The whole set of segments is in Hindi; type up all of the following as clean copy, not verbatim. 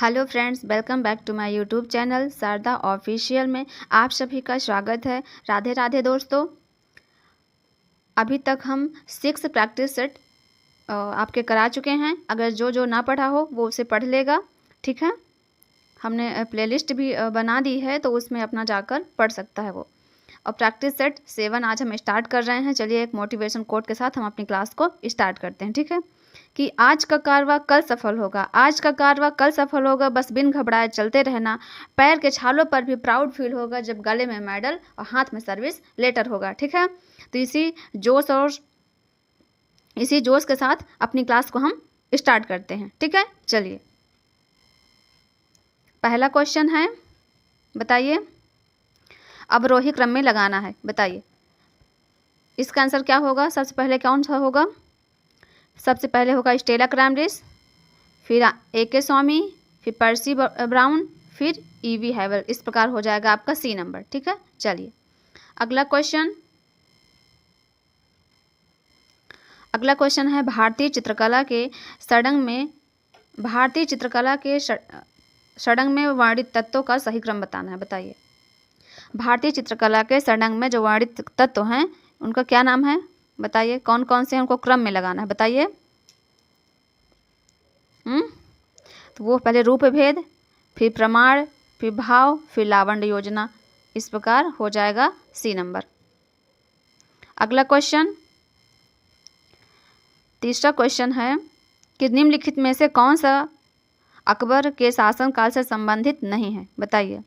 Hello friends, welcome back to my YouTube channel Sharda official में आप सभी का स्वागत है। राधे राधे दोस्तों। अभी तक हम 6 प्रैक्टिस सेट आपके करा चुके हैं। अगर जो ना पढ़ा हो वो उसे पढ़ लेगा, ठीक है। हमने प्लेलिस्ट भी बना दी है, तो उसमें अपना जाकर पढ़ सकता है वो। और प्रैक्टिस सेट 7 आज हम स्टार्ट कर रहे हैं। चलिए एक मोटिवेशन कोट के साथ हम अपनी क्लास को स्टार्ट करते हैं, ठीक है। कि आज का कारवां कल सफल होगा, आज का कारवां कल सफल होगा, बस बिन घबराए चलते रहना। पैर के छालों पर भी प्राउड फील होगा, जब गले में मेडल और हाथ में सर्विस लेटर होगा, ठीक है। तो इसी जोश के साथ अपनी क्लास को हम स्टार्ट करते हैं, ठीक है। चलिए पहला क्वेश्चन है, बताइए। अवरोही क्रम में लगाना है, बताइए इसका आंसर क्या होगा। सबसे पहले कौन सा होगा? सबसे पहले होगा स्टेला क्रैमरिस, फिर A.K. स्वामी, फिर पर्सी ब्राउन, फिर E.V. हैवल। इस प्रकार हो जाएगा आपका सी नंबर, ठीक है। चलिए अगला क्वेश्चन है, भारतीय चित्रकला के षडंग में वर्णित तत्वों का सही क्रम बताना है, बताइए। भारतीय चित्रकला के षडंग में जो वर्णित तत्व हैं उनका क्या नाम है, बताइए। कौन कौन से उनको क्रम में लगाना है, बताइए। तो वो पहले रूप भेद, फिर प्रमाण, फिर भाव, फिर लावण्य योजना। इस प्रकार हो जाएगा सी नंबर। अगला क्वेश्चन, तीसरा क्वेश्चन है कि निम्नलिखित में से कौन सा अकबर के शासनकाल से संबंधित नहीं है, बताइए।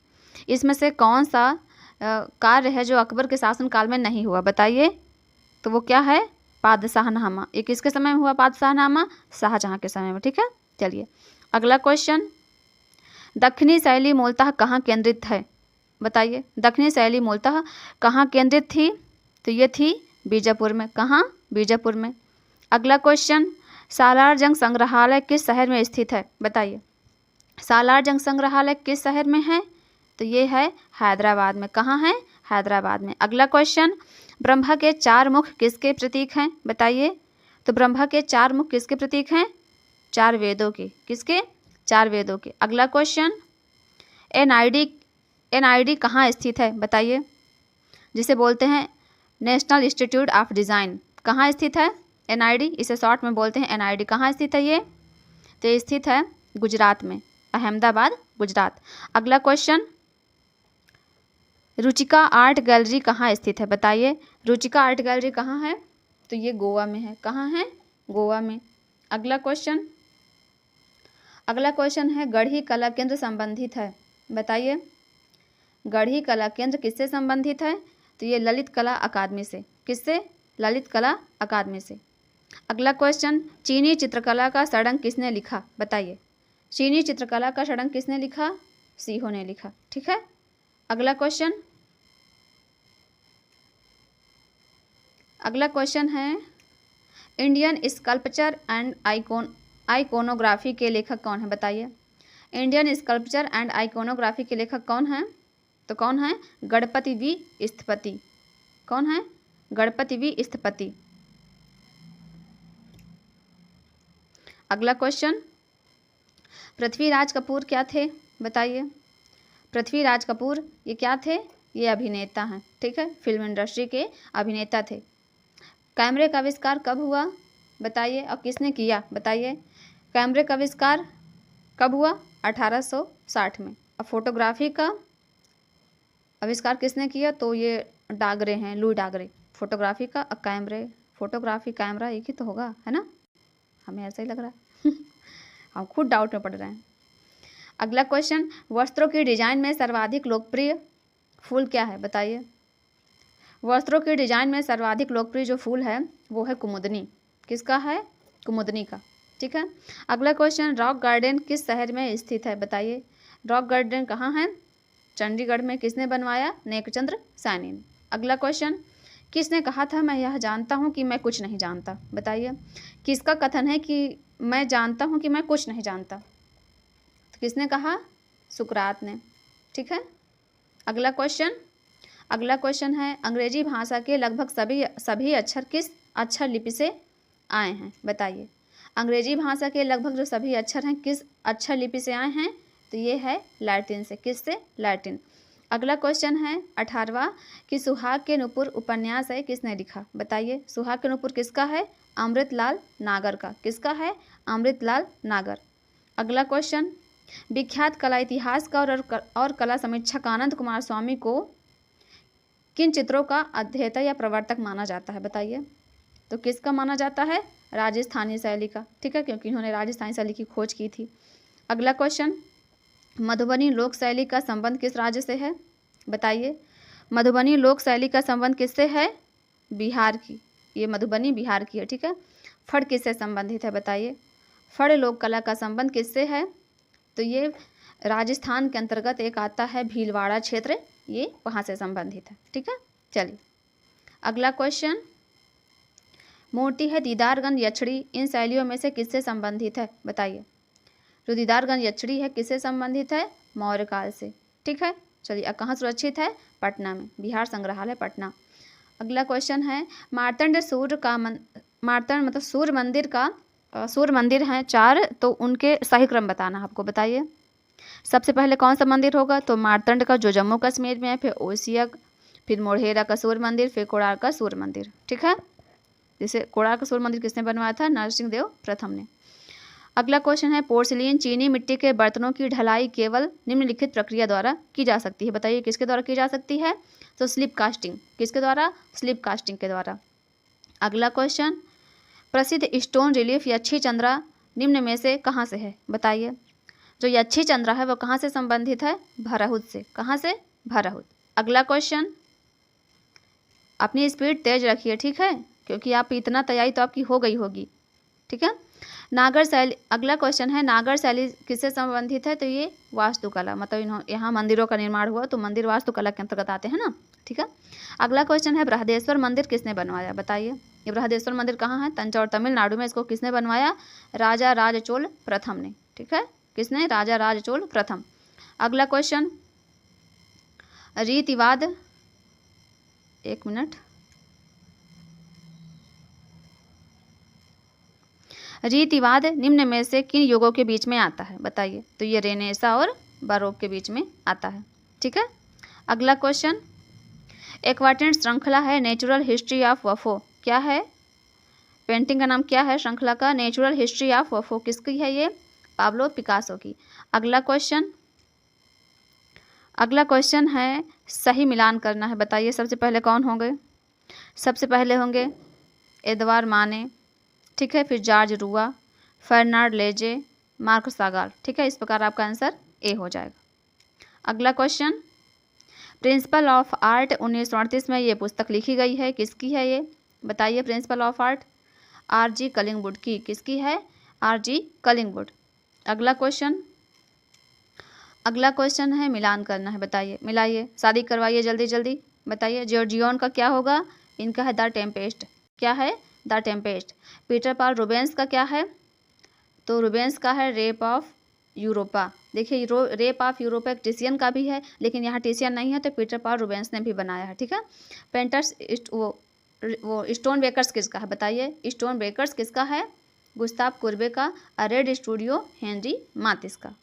इसमें से कौन सा कार्य है जो अकबर के शासनकाल में नहीं हुआ, बताइए। तो वो क्या है? पादशाहनामा। ये किसके समय में हुआ पादशाहनामा? शाहजहां के समय में, ठीक है। चलिए अगला क्वेश्चन, दक्षिणी शैली मूलतः कहाँ केंद्रित है, बताइए। दक्षिणी शैली मूलतः कहाँ केंद्रित थी? तो ये थी बीजापुर में। कहाँ? बीजापुर में। अगला क्वेश्चन, सालार जंग संग्रहालय किस शहर में स्थित है, बताइए। सालार जंग संग्रहालय किस शहर में है? तो ये है हैदराबाद में। कहाँ है? हैदराबाद में। अगला क्वेश्चन, ब्रह्मा के 4 मुख किसके प्रतीक हैं, बताइए। तो ब्रह्मा के 4 मुख किसके प्रतीक हैं? 4 वेदों के। किसके? 4 वेदों के। अगला क्वेश्चन, NID कहाँ स्थित है, बताइए। जिसे बोलते हैं नेशनल इंस्टीट्यूट ऑफ डिज़ाइन। कहाँ स्थित है NID? इसे शॉर्ट में बोलते हैं NID। कहाँ स्थित है ये? तो ये स्थित है गुजरात में, अहमदाबाद, गुजरात। अगला क्वेश्चन, रुचिका आर्ट गैलरी कहाँ स्थित है, बताइए। रुचिका आर्ट गैलरी कहाँ है? तो ये गोवा में है। कहाँ है? गोवा में। अगला क्वेश्चन है, गढ़ी कला केंद्र संबंधित है, बताइए। गढ़ी कला केंद्र किससे संबंधित है? तो ये ललित कला अकादमी से। किससे? ललित कला अकादमी से। अगला क्वेश्चन, चीनी चित्रकला का षडंग किसने लिखा, बताइए। चीनी चित्रकला का षडंग किसने लिखा? सीहो ने लिखा, ठीक है। अगला क्वेश्चन है, इंडियन स्कल्पचर एंड आइकोनोग्राफी के लेखक कौन है, बताइए। इंडियन स्कल्पचर एंड आइकोनोग्राफी के लेखक कौन है? तो कौन है? गणपति वी स्थपति। कौन है? गणपति वी स्थपति। अगला क्वेश्चन, पृथ्वीराज कपूर क्या थे, बताइए। पृथ्वीराज कपूर ये क्या थे? ये अभिनेता हैं, ठीक है। फिल्म इंडस्ट्री के अभिनेता थे। कैमरे का आविष्कार कब हुआ, बताइए, और किसने किया, बताइए। कैमरे का आविष्कार कब हुआ? 1860 में। और फोटोग्राफी का आविष्कार किसने किया? तो ये डागरे हैं, लुई डागरे। फोटोग्राफी का फोटोग्राफी कैमरा एक ही तो होगा, है ना। हमें ऐसा ही लग रहा है हम खुद डाउट में पड़ रहे हैं। अगला क्वेश्चन, वस्त्रों की डिजाइन में सर्वाधिक लोकप्रिय फूल क्या है, बताइए। वस्त्रों की डिजाइन में सर्वाधिक लोकप्रिय जो फूल है वो है कुमुदनी। किसका है? कुमुदनी का, ठीक है। अगला क्वेश्चन, रॉक गार्डन किस शहर में स्थित है, बताइए। रॉक गार्डन कहाँ है? चंडीगढ़ में। किसने बनवाया? नेकचंद्र सैनी ने। अगला क्वेश्चन, किसने कहा था मैं यह जानता हूँ कि मैं कुछ नहीं जानता, बताइए। किसका कथन है कि मैं जानता हूँ कि मैं कुछ नहीं जानता? तो किसने कहा? सुकरात ने, ठीक है। अगला क्वेश्चन है, अंग्रेजी भाषा के लगभग सभी अक्षर किस अक्षर लिपि से आए हैं, बताइए। अंग्रेजी भाषा के लगभग जो सभी अक्षर हैं किस अक्षर लिपि से आए हैं? तो ये है लैटिन से। किससे? लैटिन। अगला क्वेश्चन है 18वां कि सुहाग के नुपुर उपन्यास है किसने लिखा? बताइए। सुहाग के नुपुर किसका है? अमृतलाल नागर का। किसका है? अमृतलाल नागर। अगला क्वेश्चन, विख्यात कला इतिहासकार और कला समीक्षक आनंद कुमार स्वामी को किन चित्रों का अध्येता या प्रवर्तक माना जाता है? बताइए। तो किसका माना जाता है? राजस्थानी शैली का। ठीक है, क्योंकि इन्होंने राजस्थानी शैली की खोज की थी। अगला क्वेश्चन, मधुबनी लोक शैली का संबंध किस राज्य से है? बताइए। मधुबनी लोक शैली का संबंध किससे है? बिहार की। ये मधुबनी बिहार की है। ठीक है। फड़ किससे संबंधित है? बताइए। फड़ लोक कला का संबंध किससे है? तो ये राजस्थान के अंतर्गत एक आता है भीलवाड़ा क्षेत्र, ये वहाँ से संबंधित है। ठीक है। चलिए अगला क्वेश्चन, मोटी है दीदारगंज यछड़ी इन शैलियों में से किससे संबंधित है? बताइए। जो दीदारगंज यछड़ी है किससे संबंधित है? मौर्य काल से। ठीक है। चलिए कहाँ सुरक्षित है? पटना में, बिहार संग्रहालय पटना। अगला क्वेश्चन है, मार्तंड सूर्य का मार्तंड मतलब सूर्य मंदिर का सूर्य मंदिर हैं 4, तो उनके सही क्रम बताना आपको। बताइए। सबसे पहले कौन सा मंदिर होगा? तो मार्तंड का जो जम्मू कश्मीर में है, फिर ओसियक, फिर मोढेरा का सूर्य मंदिर, फिर कोणार्क का सूर्य मंदिर। ठीक है। जैसे कोणार्क का सूर्य मंदिर किसने बनवाया था? नरसिंह देव प्रथम ने। अगला क्वेश्चन है, पोर्सिलीन चीनी मिट्टी के बर्तनों की ढलाई केवल निम्नलिखित प्रक्रिया द्वारा की जा सकती है। बताइए किसके द्वारा की जा सकती है? तो स्लिप कास्टिंग। किसके द्वारा? स्लिप कास्टिंग के द्वारा। अगला क्वेश्चन, प्रसिद्ध स्टोन रिलीफ यक्षी चंद्रा निम्न में से कहाँ से है? बताइए। जो यक्षी चंद्रा है वो कहाँ से संबंधित है? भरहुत से। कहाँ से? भरहुत। अगला क्वेश्चन, अपनी स्पीड तेज रखिए। ठीक है, क्योंकि आप इतना तैयारी तो आपकी हो गई होगी। ठीक है। नागर शैली, अगला क्वेश्चन है, नागर शैली किससे संबंधित है? तो ये वास्तुकला, मतलब यहाँ मंदिरों का निर्माण हुआ तो मंदिर वास्तुकला के अंतर्गत आते हैं ना। ठीक है। अगला क्वेश्चन है, बृहदेश्वर मंदिर किसने बनवाया? बताइए। ये बृहदेश्वर मंदिर कहाँ है? तंजौर तमिलनाडु में। इसको किसने बनवाया? राजा राजचोल प्रथम ने। ठीक है। किसने? राजा राजचोल प्रथम। अगला क्वेश्चन, रीतिवाद, एक मिनट, रीतिवाद निम्न में से किन युगों के बीच में आता है? बताइए। तो ये रेनेसा और बारोक के बीच में आता है। ठीक है। अगला क्वेश्चन, एक्वाटेंट श्रृंखला है नेचुरल हिस्ट्री ऑफ वफो, क्या है? पेंटिंग का नाम क्या है श्रृंखला का? नेचुरल हिस्ट्री ऑफ वफो। किसकी है ये? पाब्लो पिकासो की। अगला क्वेश्चन है, सही मिलान करना है। बताइए सबसे पहले कौन होंगे? सबसे पहले होंगे एडवार्ड माने। ठीक है। फिर जॉर्ज रुआ, फर्नार्ड लेजे, मार्क सागाल। ठीक है। इस प्रकार आपका आंसर ए हो जाएगा। अगला क्वेश्चन, प्रिंसिपल ऑफ आर्ट 1938 में ये पुस्तक लिखी गई है, किसकी है ये? बताइए। Principle of art R.G. कलिंगवुड की। किसकी है? R.G. कलिंगवुड। अगला क्वेश्चन है, मिलान करना है। बताइए। मिलाइए, शादी करवाइए जल्दी जल्दी। बताइए। जॉर्जियन का क्या होगा? इनका है द टेम्पेस्ट। क्या है? The Tempest. Peter Paul Rubens का क्या है? तो रूबेंस का है रेप ऑफ यूरोपा। देखिए, रेप ऑफ यूरोपा एक टिसियन का भी है, लेकिन यहाँ टिसियन नहीं है, तो पीटर पॉल रूबेंस ने भी बनाया है। ठीक है। पेंटर्स वो स्टोन बेकर्स किसका है? बताइए। स्टोन बेकर्स किसका है? गुस्ताव कुर्बे का। रेड स्टूडियो हेनरी मातिस का।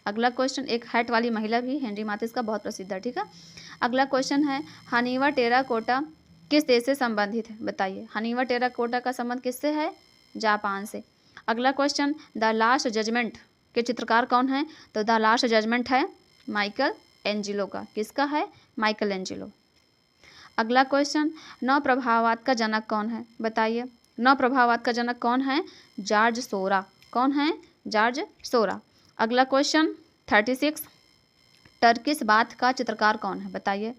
अगला क्वेश्चन, एक हैट वाली महिला भी हेनरी मातिस का बहुत प्रसिद्ध है। ठीक है। अगला क्वेश्चन है, हनीवा टेराकोटा किस देश से संबंधित है? बताइए। हनीवा टेराकोटा का संबंध किससे है? जापान से। अगला क्वेश्चन, द लास्ट जजमेंट के चित्रकार कौन है? तो द लास्ट जजमेंट है माइकल एंजिलो का। किसका है? Michael Angelo. अगला क्वेश्चन, नव प्रभाववाद का जनक कौन है? बताइए। नव प्रभाववाद का जनक कौन है? जॉर्ज सोरा। कौन है? जॉर्ज सोरा। अगला क्वेश्चन 36, टर्किश बाथ का चित्रकार कौन है? बताइए।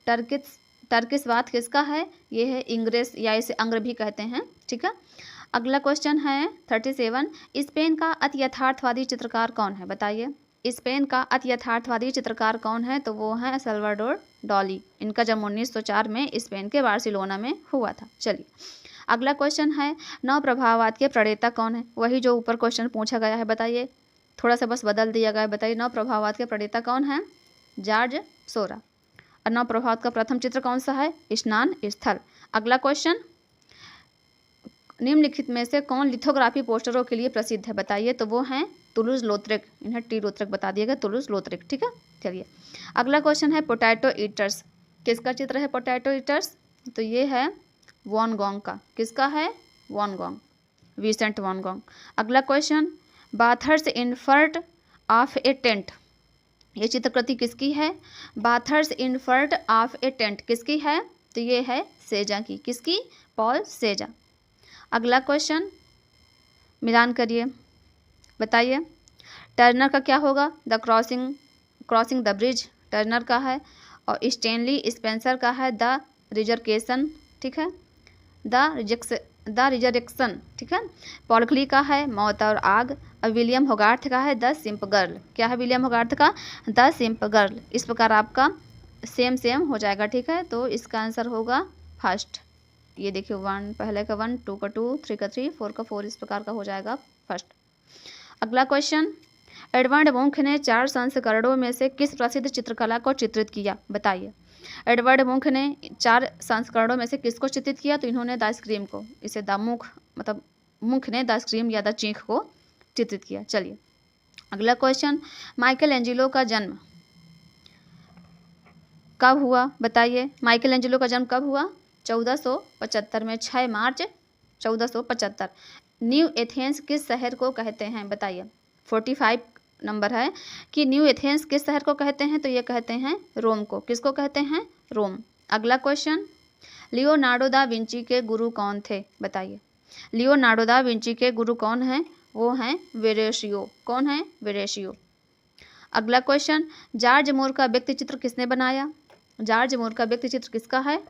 टर्किश बाथ किसका है? ये है इंग्रेस, या इसे अंग्र भी कहते हैं। ठीक है। अगला क्वेश्चन है 37, स्पेन का अति यथार्थवादी चित्रकार कौन है? बताइए। स्पेन का अति यथार्थवादी चित्रकार कौन है? तो वो है सल्वाडोर डॉली। इनका जन्म 1904 में स्पेन के बार्सिलोना में हुआ था। चलिए अगला क्वेश्चन है, नव प्रभाववाद के प्रणेता कौन है? वही जो ऊपर क्वेश्चन पूछा गया है। बताइए। थोड़ा सा बस बदल दिया गया है। बताइए, नव प्रभाववाद के प्रणेता कौन है? जॉर्ज सोरा। और नव प्रभाववाद का प्रथम चित्र कौन सा है? स्नान स्थल। अगला क्वेश्चन, निम्नलिखित में से कौन लिथोग्राफी पोस्टरों के लिए प्रसिद्ध है? बताइए। तो वो हैं टुलूज लॉथरेक, इन्हें टी लॉथरेक बता दिएगा, टुलूज लॉथरेक। ठीक है, चलिए अगला क्वेश्चन है पोटैटो ईटर्स, किसका चित्र है पोटैटो ईटर्स? तो ये है वॉन गॉन्ग का। किसका है? Von gong, विसेंट von gong. अगला क्वेश्चन, बाथर्स इन्फर्ट ऑफ ए टेंट, ये चित्रकृति किसकी है? बाथर्स इन्फर्ट ऑफ ए टेंट किसकी है? तो ये है सेजा की। किसकी? पॉल सेजा। अगला क्वेश्चन, मिलान करिए, बताइए टर्नर का क्या होगा? The crossing the bridge Turner का है, और स्टैनली स्पेंसर का है द रिजर्केशन। ठीक है, द रिजरेक्शन। ठीक है, पॉलक्ली का है मौत और आग, और विलियम होगार्थ का है द सिंप गर्ल। क्या है विलियम होगार्थ का? The सिंप girl. इस प्रकार आपका सेम हो जाएगा। ठीक है, तो इसका आंसर होगा फर्स्ट। ये देखिए 1 पहले का 1, 2 का 2, 3 का 3, 4 का 4, इस प्रकार का हो जाएगा फर्स्ट। अगला क्वेश्चन, एडवर्ड मुंक ने 4 संस्करणों में से किस प्रसिद्ध चित्रकला को चित्रित किया? बताइए। एडवर्ड मुंक ने 4 संस्करणों में से किसको चित्रित किया? तो इन्होंने द स्क्रीम को, इसे द मुंक मतलब मुंक ने द स्क्रीम या द चीख को चित्रित किया। चलिए अगला क्वेश्चन, माइकल एंजेलो का जन्म कब हुआ? बताइए माइकल एंजेलो का जन्म कब हुआ? 1475 में, 6 मार्च 1475। न्यू एथेंस किस शहर को कहते हैं? बताइए। 45 नंबर है कि न्यू एथेंस किस शहर को कहते हैं? तो ये कहते हैं रोम को। किसको कहते हैं? रोम। अगला क्वेश्चन, लियोनार्डो दा विंची के गुरु कौन थे? बताइए। लियोनार्डो दा विंची के गुरु कौन हैं? वो हैं वेरेशियो। कौन है? वेरेशियो। अगला क्वेश्चन, जॉर्ज मूर का व्यक्ति चित्र किसने बनाया? जॉर्ज मूर का व्यक्ति चित्र किसका है?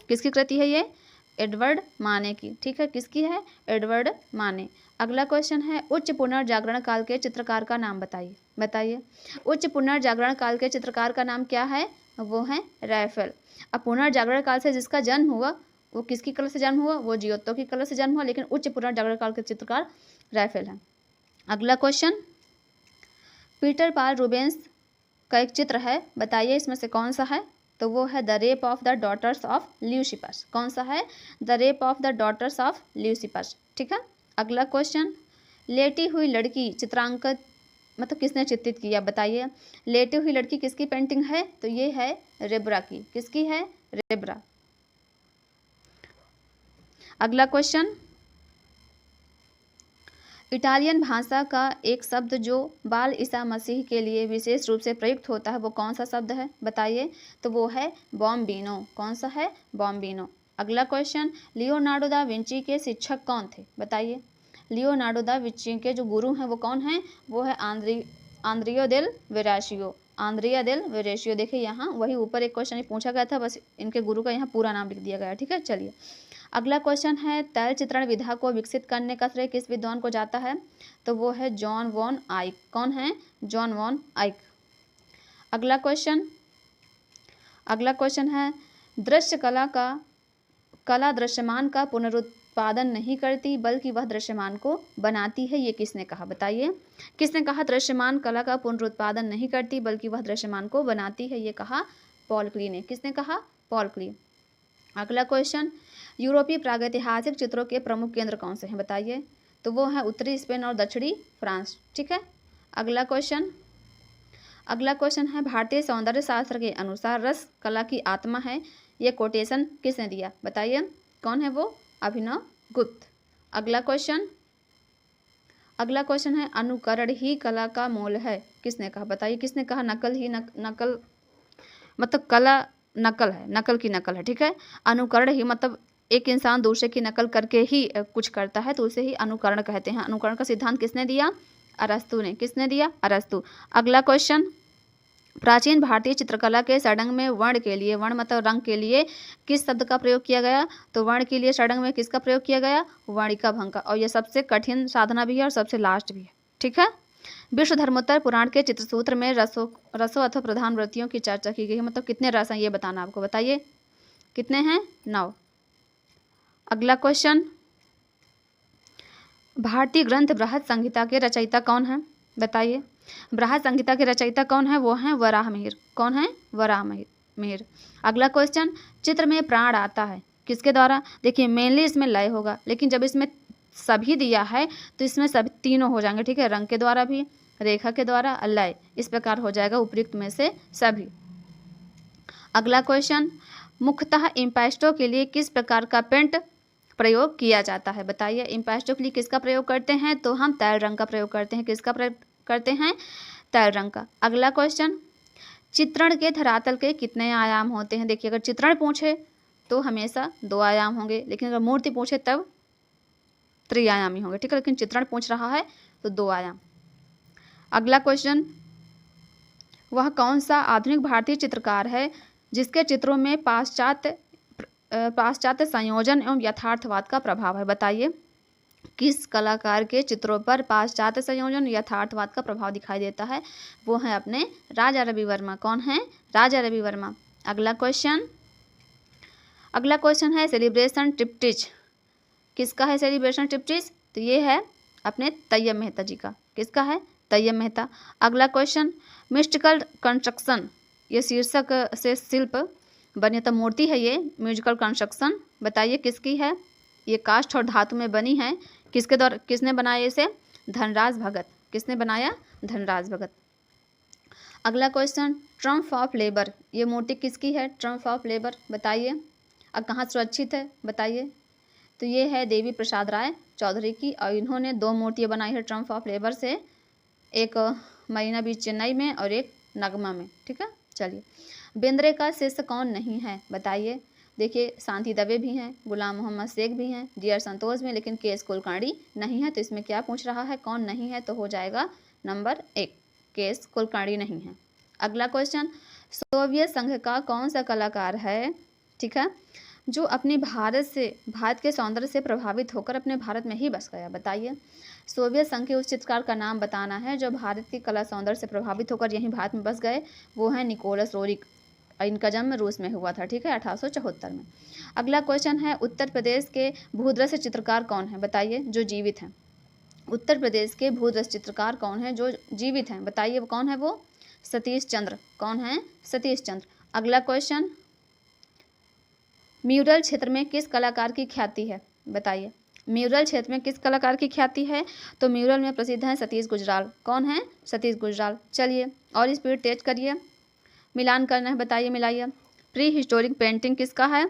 किसकी कृति है ये? एडवर्ड माने की। ठीक है, किसकी है? एडवर्ड माने। अगला क्वेश्चन है, उच्च पुनर्जागरण काल के चित्रकार का नाम बताइए। बताइए उच्च पुनर्जागरण काल के चित्रकार का नाम क्या है? वो है रैफेल। अब पुनर्जागरण काल से जिसका जन्म हुआ वो किसकी कला से जन्म हुआ? वो जियोत्तो की कला से जन्म हुआ, लेकिन उच्च पुनर्जागरण काल के चित्रकार रैफेल है। अगला क्वेश्चन, पीटर पाल रूबेंस का एक चित्र है, बताइए इसमें से कौन सा है? तो वो है the rape of the daughters of Lucifer. कौन सा है? The rape of the daughters of Lucifer. ठीक है, अगला क्वेश्चन, लेटी हुई लड़की चित्रांकित मतलब किसने चित्रित किया? बताइए। लेटी हुई लड़की किसकी पेंटिंग है? तो ये है रेब्रा की। किसकी है? रेब्रा। अगला क्वेश्चन, इटालियन भाषा का एक शब्द जो बाल ईसा मसीह के लिए विशेष रूप से प्रयुक्त होता है वो कौन सा शब्द है? बताइए। तो वो है बॉम्बिनो। कौन सा है? बॉम्बिनो। अगला क्वेश्चन, लियोनार्डो दा विंची के शिक्षक कौन थे? बताइए। लियोनार्डो दा विंची के जो गुरु हैं वो कौन हैं? वो है आंद्रियो देल वेराशियो। आंद्रिया देल वेराशियो। देखिए यहाँ वही ऊपर एक क्वेश्चन पूछा गया था, बस इनके गुरु का यहाँ पूरा नाम लिख दिया गया है। ठीक है, चलिए अगला क्वेश्चन है, तैल चित्रण विधा को विकसित करने का श्रेय किस विद्वान को जाता है? तो वो है जॉन वॉन आइक। कौन है? जॉन वॉन आइक। अगला क्वेश्चन है, दृश्य कला दृश्यमान का पुनरुत्पादन नहीं करती बल्कि वह दृश्यमान को बनाती है, ये किसने कहा? बताइए। किसने कहा दृश्यमान कला का पुनरुत्पादन नहीं करती बल्कि वह दृश्यमान को बनाती है? ये कहा पॉल क्ली ने। किसने कहा? पॉल क्ली। अगला क्वेश्चन, यूरोपीय प्रागैतिहासिक चित्रों के प्रमुख केंद्र कौन से हैं? बताइए। तो वो है उत्तरी स्पेन और दक्षिणी फ्रांस। ठीक है, अगला क्वेश्चन है, भारतीय सौंदर्य शास्त्र के अनुसार रस कला की आत्मा है, ये कोटेशन किसने दिया? बताइए। कौन है वो? अभिनव गुप्त। अगला क्वेश्चन है, अनुकरण ही कला का मूल है, किसने कहा? बताइए। किसने कहा? नकल मतलब कला नकल है, नकल की नकल है। ठीक है, अनुकरण ही मतलब एक इंसान दूसरे की नकल करके ही कुछ करता है तो उसे ही अनुकरण कहते हैं। अनुकरण का सिद्धांत किसने दिया? अरस्तु ने। किसने दिया? अरस्तु। अगला क्वेश्चन, प्राचीन भारतीय चित्रकला के षडंग में वर्ण के लिए, वर्ण मतलब रंग के लिए किस शब्द का प्रयोग किया गया? तो वर्ण के लिए षडंग में किसका प्रयोग किया गया? वर्णिका भंग का। और यह सबसे कठिन साधना भी है और सबसे लास्ट भी है। ठीक है, विश्व धर्मोत्तर पुराण के चित्रसूत्र में रसों अथवा प्रधान वृत्तियों की चर्चा की गई है, मतलब कितने रस हैं ये बताना आपको। बताइए कितने हैं? 9। अगला क्वेश्चन, भारतीय ग्रंथ बृहद संहिता के रचयिता कौन है? बताइए। बृहद संहिता के रचयिता कौन है? वो हैं वराहमिहिर। कौन है? वराहमिहिर। अगला क्वेश्चन, चित्र में प्राण आता है किसके द्वारा? देखिए मेनली इसमें लय होगा, लेकिन जब इसमें सभी दिया है तो इसमें सभी तीनों हो जाएंगे, ठीक है, रंग के द्वारा भी, रेखा के द्वारा, लय, इस प्रकार हो जाएगा उपयुक्त में से सभी। अगला क्वेश्चन, मुख्यतः इम्पैस्टो के लिए किस प्रकार का पेंट प्रयोग किया जाता है? बताइए, इम्पैस्टो के लिए किसका प्रयोग करते हैं? तो हम तैल रंग का प्रयोग करते हैं। किसका प्रयोग करते हैं? तैल रंग का। अगला क्वेश्चन, चित्रण के धरातल के कितने आयाम होते हैं? देखिए, अगर चित्रण पूछे तो हमेशा 2 आयाम होंगे, लेकिन अगर मूर्ति पूछे तब त्रिआयामी होंगे, ठीक है, लेकिन चित्रण पूछ रहा है तो 2 आयाम। अगला क्वेश्चन, वह कौन सा आधुनिक भारतीय चित्रकार है जिसके चित्रों में पाश्चात्य संयोजन एवं यथार्थवाद का प्रभाव है? बताइए, किस कलाकार के चित्रों पर पाश्चात्य संयोजन यथार्थवाद का प्रभाव दिखाई देता है? वो है अपने राजा रवि वर्मा। कौन है? राजा रवि वर्मा। अगला क्वेश्चन है सेलिब्रेशन ट्रिप्टिच किसका है? सेलिब्रेशन ट्रिप्टिच तो ये है अपने तैयब मेहता जी का। किसका है? तैयब मेहता। अगला क्वेश्चन, मिस्टिकल कंस्ट्रक्शन, ये शीर्षक से शिल्प बनी, तो मूर्ति है ये म्यूजिकल कंस्ट्रक्शन, बताइए किसकी है? ये काष्ठ और धातु में बनी है। किसके द्वारा, किसने बनाया इसे? धनराज भगत। किसने बनाया? धनराज भगत। अगला क्वेश्चन, ट्रम्प ऑफ लेबर, ये मूर्ति किसकी है? ट्रम्प ऑफ लेबर, बताइए। अब कहाँ सुरक्षित है? बताइए। तो ये है देवी प्रसाद राय चौधरी की, और इन्होंने 2 मूर्तियाँ बनाई है ट्रम्प ऑफ लेबर से, एक मरीना बीच चेन्नई में और एक नगमा में, ठीक है। चलिए, बेंद्रे का शिष्य कौन नहीं है? बताइए। देखिए, शांति दवे भी हैं, गुलाम मोहम्मद शेख भी हैं, जी.आर. संतोष भी, लेकिन के.एस. कुलकर्णी नहीं है। तो इसमें क्या पूछ रहा है? कौन नहीं है? तो हो जाएगा नंबर 1, के.एस. कुलकर्णी नहीं है। अगला क्वेश्चन, सोवियत संघ का कौन सा कलाकार है, ठीक है, जो अपने भारत के सौंदर्य से प्रभावित होकर अपने भारत में ही बस गया? बताइए। सोवियत संघ के उस चित्रकार का नाम बताना है जो भारत की कला सौंदर्य से प्रभावित होकर यहीं भारत में बस गए। वो है निकोलस रोरिक। इनका जन्म रूस में हुआ था, ठीक है, 1874 में। अगला क्वेश्चन है, उत्तर प्रदेश के भूदृश्य चित्रकार कौन है? बताइए, जो जीवित हैं। उत्तर प्रदेश के भूदृश्य चित्रकार कौन है जो जीवित हैं? बताइए, वो कौन है? वो सतीश चंद्र। कौन है? सतीश चंद्र। अगला क्वेश्चन, म्यूरल क्षेत्र में किस कलाकार की ख्याति है? बताइए, म्यूरल क्षेत्र में किस कलाकार की ख्याति है? तो म्यूरल में प्रसिद्ध है सतीश गुजराल। कौन है? सतीश गुजराल। चलिए, और स्पीड तेज करिए, मिलान करना है, बताइए, मिलाइए। प्री हिस्टोरिक पेंटिंग किसका है?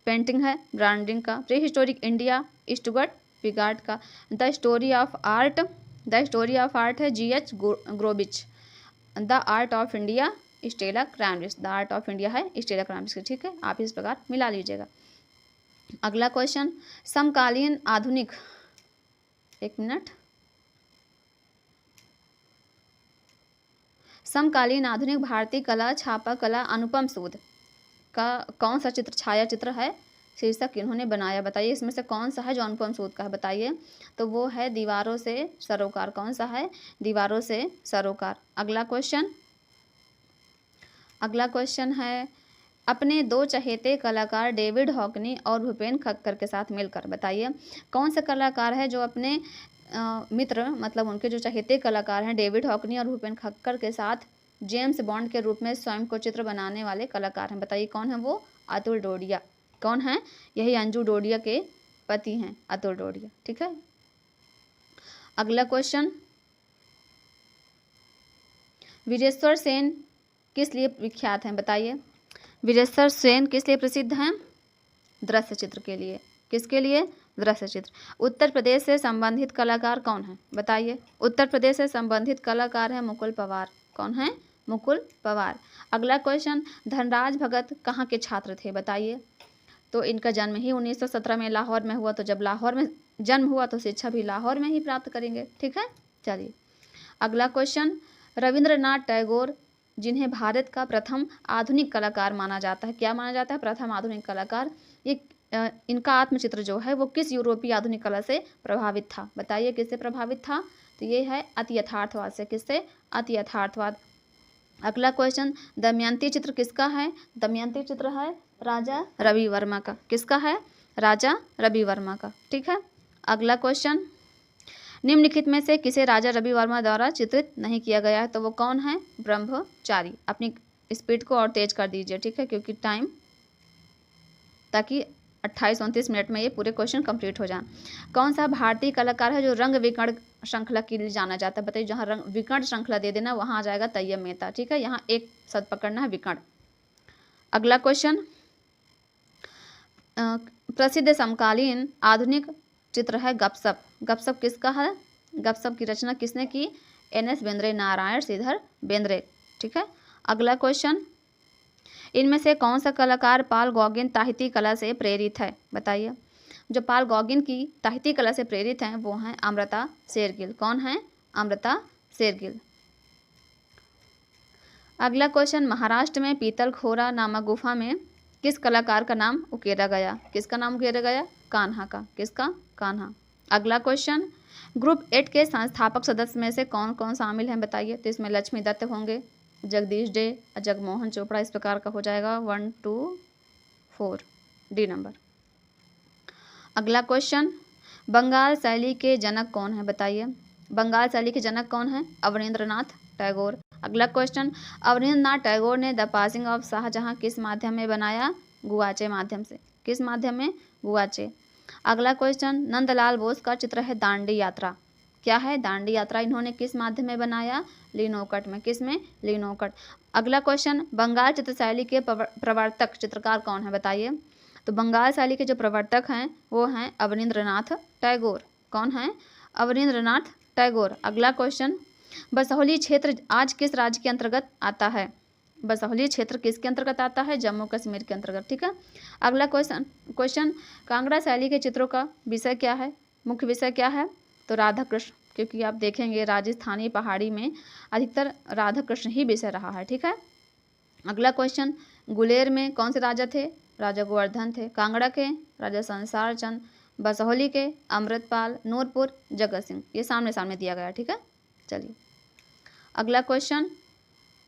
पेंटिंग है ब्रांडिंग का। Pre historic India Stuart Piggott का। द स्टोरी ऑफ आर्ट है G H. Gombrich. The art of India Stella Kramrisch. The art of India है स्टेला क्रैमरिस, ठीक है, आप इस प्रकार मिला लीजिएगा। अगला क्वेश्चन, समकालीन आधुनिक, एक मिनट, समकालीन आधुनिक भारतीय कला छापा कला अनुपम सूद का कौन सा चित्र छाया चित्र है? शीर्षक इन्होंने बनाया? बताइए, इसमें से कौन सा है जो अनुपम सूद का है? बताइए। तो वो है दीवारों से सरोकार। कौन सा है? दीवारों से सरोकार। अगला क्वेश्चन है, अपने 2 चहेते कलाकार डेविड हॉकनी और भूपेन खक्कर के साथ मिलकर, बताइए, कौन सा कलाकार है जो अपने मित्र, मतलब उनके जो चहेते कलाकार हैं डेविड हॉकनी और भूपेन खक्कर के साथ जेम्स बॉन्ड के रूप में स्वयं को चित्र बनाने वाले कलाकार हैं? बताइए, कौन है वो? अतुल डोडिया। कौन है? यही अंजू डोडिया के पति हैं, अतुल डोडिया, ठीक है। अगला क्वेश्चन, वीरेश्वर सेन किस लिए विख्यात हैं? बताइए, वीरेश्वर सेन किस लिए प्रसिद्ध हैं? दृश्य चित्र के लिए। किसके लिए? दृश्य चित्र। उत्तर प्रदेश से संबंधित कलाकार कौन है? बताइए। उत्तर प्रदेश से संबंधित कलाकार है मुकुल पवार। कौन है? मुकुल पवार। अगला क्वेश्चन, धनराज भगत कहाँ के छात्र थे? बताइए। तो इनका जन्म ही 1917 में लाहौर में हुआ, तो जब लाहौर में जन्म हुआ तो शिक्षा भी लाहौर में ही प्राप्त करेंगे, ठीक है। चलिए, अगला क्वेश्चन, रविंद्रनाथ टैगोर जिन्हें भारत का प्रथम आधुनिक कलाकार माना जाता है, क्या माना जाता है? प्रथम आधुनिक कलाकार। ये इनका आत्मचित्र जो है वो किस यूरोपीय आधुनिक कला से प्रभावित था? बताइए, किससे प्रभावित था? तो ये है अति यथार्थवाद से। किससे? अति यथार्थवाद। अगला क्वेश्चन, दमयंती चित्र किसका है? दमयंती चित्र है राजा रवि वर्मा का। किसका है? राजा रवि वर्मा का, ठीक है। अगला क्वेश्चन, निम्नलिखित में से किसे राजा रवि वर्मा द्वारा चित्रित नहीं किया गया है? तो वो कौन है? ब्रह्मचारी। अपनी स्पीड को और तेज कर दीजिए, ठीक है, क्योंकि टाइम, ताकि 28-29 मिनट में ये पूरे क्वेश्चन कंप्लीट हो जाए। कौन सा भारतीय कलाकार है जो रंग विकर्ण श्रृंखला के लिए जाना जाता है? बताइए, जहाँ रंग विकर्ण श्रृंखला दे देना वहाँ आ जाएगा तैयब मेहता। ठीक है, यहाँ एक शब्द पकड़ना है, विकर्ण। अगला क्वेश्चन, प्रसिद्ध समकालीन आधुनिक चित्र है गपसप। गपसप किसका है? गपसप की रचना किसने की? NS बेंद्रे, नारायण श्रीधर बेंद्रे। ठीक है। अगला क्वेश्चन, इनमें से कौन सा कलाकार पाल गॉगिन ताहिती कला से प्रेरित है? बताइए, जो पाल गॉगिन की ताहिती कला से प्रेरित हैं वो हैं अमृता शेरगिल। कौन है? अमृता शेरगिल। अगला क्वेश्चन, महाराष्ट्र में पीतलखोरा नामक गुफा में किस कलाकार का नाम उकेरा गया? किसका नाम उकेरा गया? कान्हा का। किसका? कान्हा। अगला क्वेश्चन, ग्रुप 8 के संस्थापक सदस्य में से कौन कौन शामिल हैं? बताइए। तो इसमें लक्ष्मी दत्त होंगे, जगदीश डे, जगमोहन चोपड़ा, इस प्रकार का हो जाएगा 1 2 4 डी नंबर। अगला क्वेश्चन, बंगाल शैली के जनक कौन है? बताइए। बंगाल शैली के जनक कौन है? अवनींद्रनाथ टैगोर। अगला क्वेश्चन, अवनींद्रनाथ टैगोर ने द पासिंग ऑफ शाहजहां किस माध्यम में बनाया? गुआचे माध्यम से। किस माध्यम में? गुआचे। अगला क्वेश्चन, नंदलाल बोस का चित्र है दांडी यात्रा। क्या है? दांडी यात्रा इन्होंने किस माध्यम में बनाया? लिनोकट में। किस में? लिनोकट। अगला क्वेश्चन, बंगाल चित्र शैली के प्रवर्तक चित्रकार कौन है? बताइए। तो बंगाल शैली के जो प्रवर्तक हैं वो हैं अवनींद्रनाथ टैगोर। कौन है? अवनींद्रनाथ टैगोर। अगला क्वेश्चन, बसोहली क्षेत्र आज किस राज्य के अंतर्गत आता है? बसोहली क्षेत्र किसके अंतर्गत आता है? जम्मू कश्मीर के अंतर्गत। ठीक है। अगला क्वेश्चन, कांगड़ा शैली के चित्रों का विषय क्या है? मुख्य विषय क्या है? तो राधा कृष्ण, क्योंकि आप देखेंगे राजस्थानी पहाड़ी में अधिकतर राधा कृष्ण ही विषय रहा है। ठीक है। अगला क्वेश्चन, गुलेर में कौन से राजा थे? राजा गोवर्धन थे। कांगड़ा के राजा संसार चंद, बसोहली के अमृतपाल, नूरपुर जगत सिंह। ये सामने सामने दिया गया। ठीक है। चलिए अगला क्वेश्चन,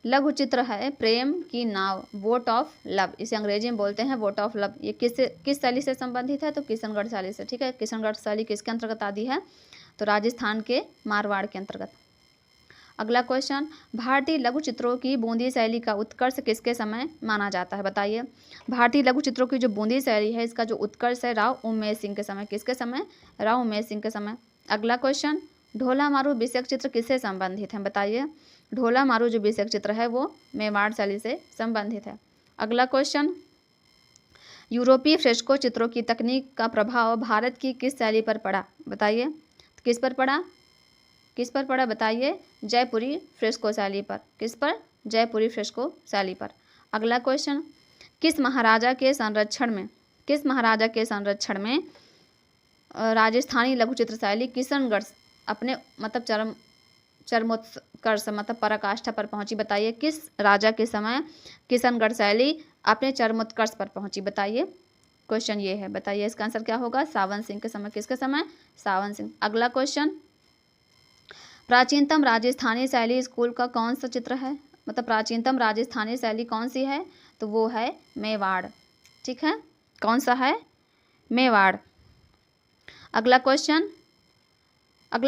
लघु चित्र है प्रेम की नाव, वोट ऑफ लव। इसे अंग्रेजी में बोलते हैं वोट ऑफ लव। ये किस शैली से संबंधित है? तो किशनगढ़ शैली से। ठीक है। किशनगढ़ शैली किसके अंतर्गत आती है? तो राजस्थान के मारवाड़ के अंतर्गत। अगला क्वेश्चन, भारतीय लघु चित्रों की बूंदी शैली का उत्कर्ष किसके समय माना जाता है? बताइए। भारतीय लघु चित्रों की जो बूंदी शैली है इसका जो उत्कर्ष है राव उमेश सिंह के समय। किसके समय? राव उमेश सिंह के समय। अगला क्वेश्चन, ढोला मारू विषयक चित्र किससे संबंधित है? बताइए। ढोला मारू जो विषयक चित्र है वो मेवाड़ शैली से संबंधित है। अगला क्वेश्चन, यूरोपीय फ्रेस्को चित्रों की तकनीक का प्रभाव भारत की किस शैली पर पड़ा? बताइए। किस पर पड़ा? किस पर पड़ा? बताइए। जयपुरी फ्रेस्को शैली पर। किस पर? जयपुरी फ्रेस्को शैली पर। अगला क्वेश्चन, किस महाराजा के संरक्षण में राजस्थानी लघु चित्र शैली किशनगढ़ अपने मतलब चरमोत्कर्ष मतलब पराकाष्ठा पर पहुंची? बताइए। किस राजा के समय किशनगढ़ शैली अपने चरमोत्कर्ष पर पहुंची? बताइए। क्वेश्चन ये है। बताइए इसका आंसर क्या होगा? सावन सिंह के समय। किसके समय? सावन सिंह। अगला क्वेश्चन, प्राचीनतम राजस्थानी शैली स्कूल का कौन सा चित्र है? मतलब प्राचीनतम राजस्थानी शैली कौन सी है? तो वो है मेवाड़। ठीक है। कौन सा है? मेवाड़। अगला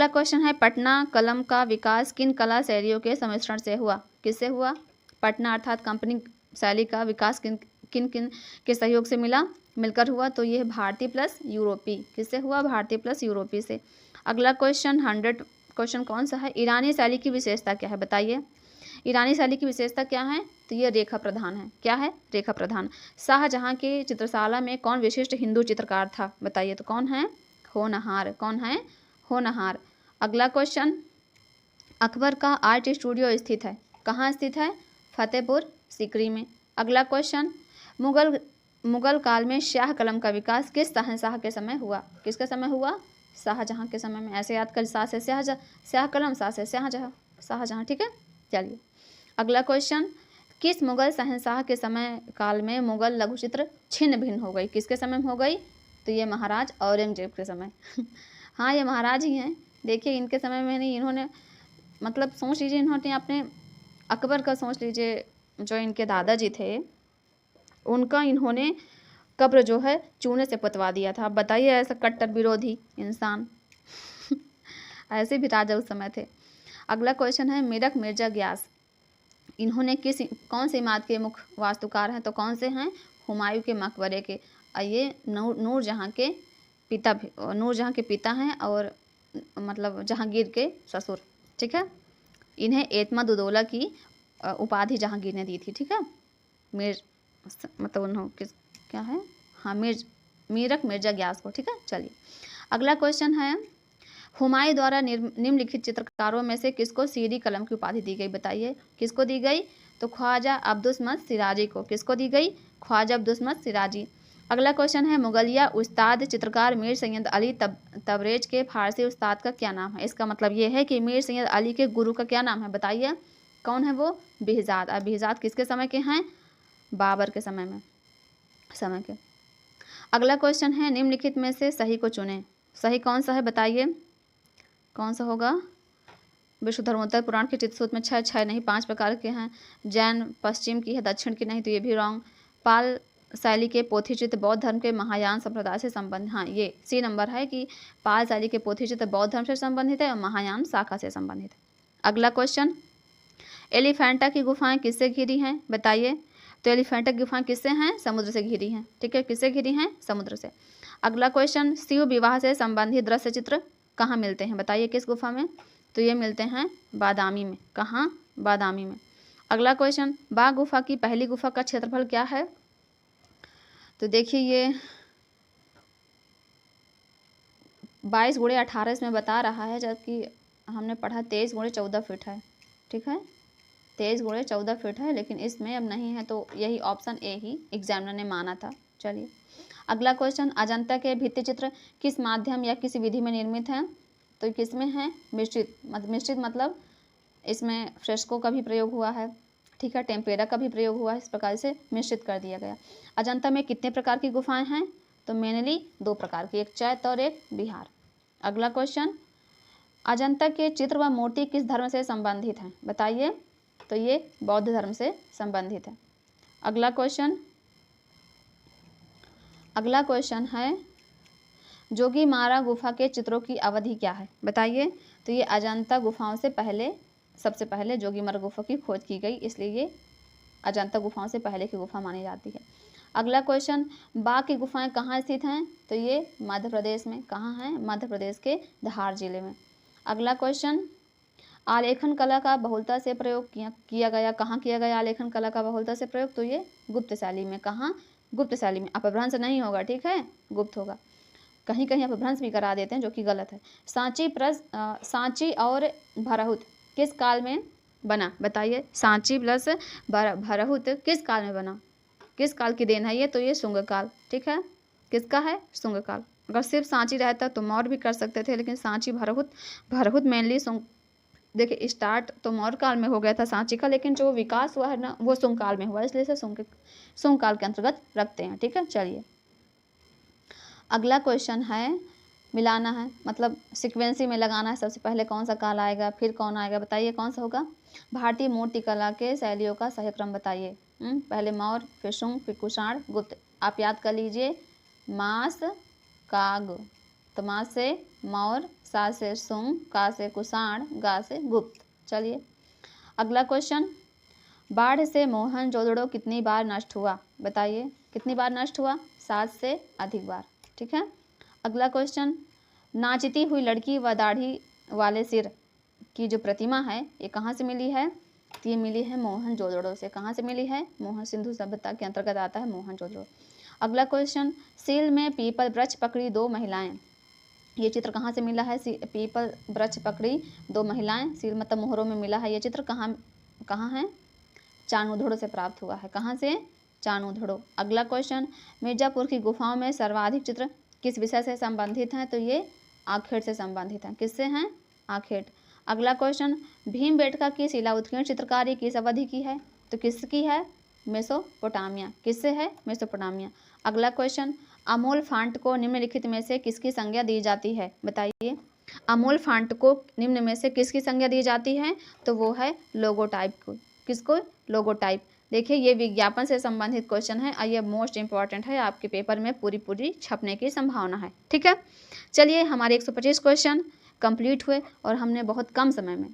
क्वेश्चन है, पटना कलम का विकास किन कला शैलियों के सम्मिश्रण से हुआ? किससे हुआ? पटना अर्थात कंपनी शैली का विकास किन किन के सहयोग से मिलकर हुआ? तो ये भारतीय प्लस यूरोपी। किससे हुआ? भारतीय प्लस यूरोपी से। अगला क्वेश्चन 100 क्वेश्चन कौन सा है? ईरानी शैली की विशेषता क्या है? बताइए। ईरानी शैली की विशेषता क्या है? तो ये रेखा प्रधान है। क्या है? रेखा प्रधान। शाहजहां के चित्रशाला में कौन विशिष्ट हिंदू चित्रकार था? बताइए। तो कौन है? होनहार। कौन है? होनहार। अगला क्वेश्चन, अकबर का आर्ट स्टूडियो स्थित है। कहाँ स्थित है? फतेहपुर सीकरी में। अगला क्वेश्चन, मुगल काल में शाह कलम का विकास किस शहंशाह के समय हुआ? किसके समय हुआ? शाहजहां के समय में। ऐसे याद कर, शाह से शाह कलम, शाह से शाहजहां। ठीक है। चलिए अगला क्वेश्चन, किस मुगल शहंशाह के समय काल में मुगल लघु चित्र छिन्न भिन्न हो गई? किसके समय में हो गई? तो ये महाराज औरंगजेब के समय। हाँ, ये महाराज ही हैं। देखिए इनके समय में नहीं, इन्होंने मतलब सोच लीजिए, इन्होंने अपने अकबर का सोच लीजिए, जो इनके दादाजी थे उनका इन्होंने कब्र जो है चूने से पुतवा दिया था। अब बताइए, ऐसा कट्टर विरोधी इंसान ऐसे भी राजा उस समय थे। अगला क्वेश्चन है, मीरक मिर्जा ग्यास इन्होंने कौन सी इमारत के मुख्य वास्तुकार हैं? तो कौन से हैं? हुमायूं के मकबरे के। ये नूरजहाँ के पिता भी, नूरजहाँ के पिता हैं और मतलब जहांगीर के ससुर, ठीक है। इन्हें एतमाद उदौला की उपाधि जहांगीर ने दी थी, ठीक है। मतलब उन्होंने किस क्या है, हाँ, मीरक मिर्जा ग्यास को, ठीक है। चलिए अगला क्वेश्चन है, हुमायूं द्वारा निम्नलिखित चित्रकारों में से किसको सीरी कलम की उपाधि दी गई, बताइए किसको दी गई। तो ख्वाजा अब्दुस्समद सिराजी को। किसको दी गई, ख्वाजा अब्दुस्समद सिराजी। अगला क्वेश्चन है, मुगलिया उस्ताद चित्रकार मीर सैयद अली तबरेज के फारसी उस्ताद का क्या नाम है। इसका मतलब ये है कि मीर सैयद अली के गुरु का क्या नाम है, बताइए कौन है वो, बिहजाद। और बिहजाद किसके समय के हैं, बाबर के समय के। अगला क्वेश्चन है, निम्नलिखित में से सही को चुनें। सही कौन सा है, बताइए कौन सा होगा। विश्व धर्मोत्तर पुराण के चित्रसूत्र में 6 नहीं 5 प्रकार के हैं। जैन पश्चिम की है, दक्षिण की नहीं, तो ये भी रॉन्ग। पाल शैली के पोथी चित्र बौद्ध धर्म के महायान संप्रदाय से संबंधित, हाँ ये सी नंबर है कि पाल शैली के पोथी चित्र बौद्ध धर्म से संबंधित है और महायान शाखा से संबंधित है। अगला क्वेश्चन, एलिफेंटा की गुफाएं किससे घिरी हैं, बताइए। तो एलिफेंटा की गुफाएं किससे हैं, समुद्र से घिरी हैं, ठीक है। किससे घिरी हैं, समुद्र से। अगला क्वेश्चन, शिव विवाह से संबंधित दृश्य चित्र कहाँ मिलते हैं, बताइए किस गुफा में। तो ये मिलते हैं बादामी में। कहाँ, बादामी में। अगला क्वेश्चन, बाघ गुफा की पहली गुफा का क्षेत्रफल क्या है। तो देखिए ये 22 × 18 इसमें बता रहा है, जबकि हमने पढ़ा 23 × 14 फीट है, ठीक है। 23 × 14 फीट है, लेकिन इसमें अब नहीं है, तो यही ऑप्शन ए ही एग्जामिनर ने माना था। चलिए अगला क्वेश्चन, अजंता के भित्ति चित्र किस माध्यम या किस विधि में निर्मित हैं। तो किसमें है, मिश्रित मतलब इसमें फ्रेस्को का भी प्रयोग हुआ है, ठीक है, टेम्पेरा का भी प्रयोग हुआ है, इस प्रकार से मिश्रित कर दिया गया। अजंता में कितने प्रकार की गुफाएं हैं, तो मेनली 2 प्रकार की, एक चैत्य और एक बिहार। अगला क्वेश्चन, अजंता के चित्र व मूर्ति किस धर्म से संबंधित हैं, बताइए। तो ये बौद्ध धर्म से संबंधित है। अगला क्वेश्चन है, जोगीमारा गुफा के चित्रों की अवधि क्या है, बताइए। तो ये अजंता गुफाओं से पहले, सबसे पहले जोगीमारा गुफा की खोज की गई, इसलिए ये अजंता गुफाओं से पहले की गुफा मानी जाती है। अगला क्वेश्चन, बाघ की गुफाएं कहाँ स्थित हैं। तो ये मध्य प्रदेश में। कहाँ हैं, मध्य प्रदेश के धार जिले में। अगला क्वेश्चन, आलेखन कला का बहुलता से प्रयोग किया गया, कहाँ किया गया आलेखन कला का बहुलता से प्रयोग। तो ये गुप्त शैली में। कहाँ, गुप्त शैली में। अपभ्रंश नहीं होगा, ठीक है, गुप्त होगा। कहीं कहीं अपभ्रंश भी करा देते हैं, जो कि गलत है। सांची और भरहुत किस काल में बना, बताइए। सांची प्लस भरहुत किस काल में बना, किस काल की देन है ये। तो ये शुंग काल, ठीक है। किसका है, शुंग काल। अगर सिर्फ सांची रहता तो मौर्य भी कर सकते थे, लेकिन सांची भरहुत मेनली शुंग, देखिए स्टार्ट तो मौर्य काल में हो गया था सांची का, लेकिन जो विकास हुआ है ना, वो शुंग काल में हुआ, इसलिए इसे शुंग काल के अंतर्गत रखते हैं, ठीक है। चलिए अगला क्वेश्चन है, मिलाना है, मतलब सिक्वेंसी में लगाना है। सबसे पहले कौन सा काल आएगा, फिर कौन आएगा, बताइए कौन सा होगा। भारतीय मूर्ति कला के शैलियों का सही क्रम बताइए। पहले मौर्य, फिर शुंग, फिर कुषाण, गुप्त। आप याद कर लीजिए, मास काग, तो मास से मौर्य, सा से शुंग, का से कुषाण, गा से गुप्त। चलिए अगला क्वेश्चन, बाढ़ से मोहनजोदड़ो कितनी बार नष्ट हुआ, बताइए कितनी बार नष्ट हुआ। 7 से अधिक बार, ठीक है। अगला क्वेश्चन, नाचती हुई लड़की व दाढ़ी वाले सिर की जो प्रतिमा है, ये कहाँ से मिली है। तो ये मिली है मोहनजोदड़ो से। कहाँ से मिली है, मोहन सिंधु सभ्यता के अंतर्गत आता है मोहनजोदड़ो। अगला क्वेश्चन, सील में पीपल वृक्ष पकड़ी 2 महिलाएं, ये चित्र कहाँ से मिला है। पीपल वृक्ष पकड़ी 2 महिलाएं, सील मतलब मोहरों में मिला है। ये चित्र कहाँ है, चानूधड़ो से प्राप्त हुआ है। कहाँ से, चानूधड़ो। अगला क्वेश्चन, मिर्जापुर की गुफाओं में सर्वाधिक चित्र किस विषय से संबंधित हैं। तो ये आखेट से संबंधित हैं। किससे हैं, आखेट। अगला क्वेश्चन, भीमबेटका की शिला उत्कीर्ण चित्रकारी किस अवधि की है। तो किसकी है, मेसोपोटामिया। किससे है, मेसोपोटामिया। अगला क्वेश्चन, अमोल फांट को निम्नलिखित में से किसकी संज्ञा दी जाती है, बताइए। अमोल फांट को निम्न में से किसकी संज्ञा दी जाती है। तो वो है लोगोटाइप को। किसको, लोगोटाइप। देखिए ये विज्ञापन से संबंधित क्वेश्चन है और ये मोस्ट इंपॉर्टेंट है, आपके पेपर में पूरी छपने की संभावना है, ठीक है। चलिए हमारे 125 क्वेश्चन कंप्लीट हुए और हमने बहुत कम समय में।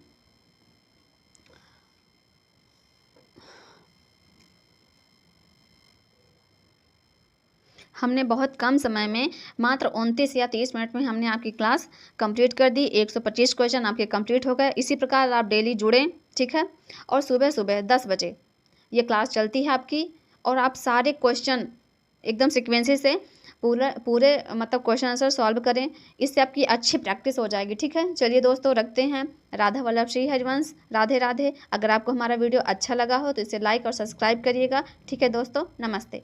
हमने बहुत कम समय में मात्र 29 या 30 मिनट में हमने आपकी क्लास कंप्लीट कर दी। 125 क्वेश्चन आपके कंप्लीट हो गए। इसी प्रकार आप डेली जुड़ें, ठीक है। और सुबह सुबह 10 बजे ये क्लास चलती है आपकी, और आप सारे क्वेश्चन एकदम सीक्वेंसेस से पूरे मतलब क्वेश्चन आंसर सॉल्व करें। इससे आपकी अच्छी प्रैक्टिस हो जाएगी, ठीक है। चलिए दोस्तों, रखते हैं। राधा वल्लभ श्री हरिवंश, राधे राधे। अगर आपको हमारा वीडियो अच्छा लगा हो तो इसे लाइक और सब्सक्राइब करिएगा, ठीक है दोस्तों। नमस्ते।